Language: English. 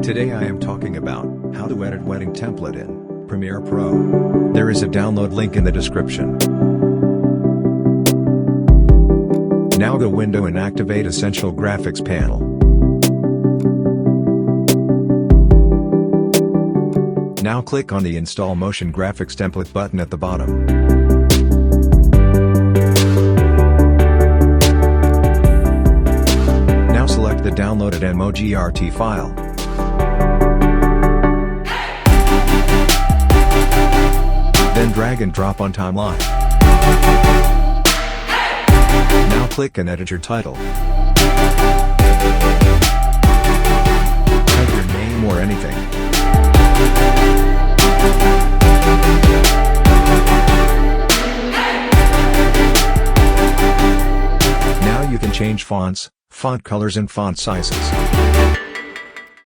Today I am talking about how to edit wedding template in Premiere Pro. There is a download link in the description. Now go window and activate Essential Graphics panel. Now click on the Install Motion Graphics Template button at the bottom. Now select the downloaded MOGRT file. Then drag and drop on timeline. Now click and edit your title. Type your name or anything. Now you can change fonts, font colors and font sizes.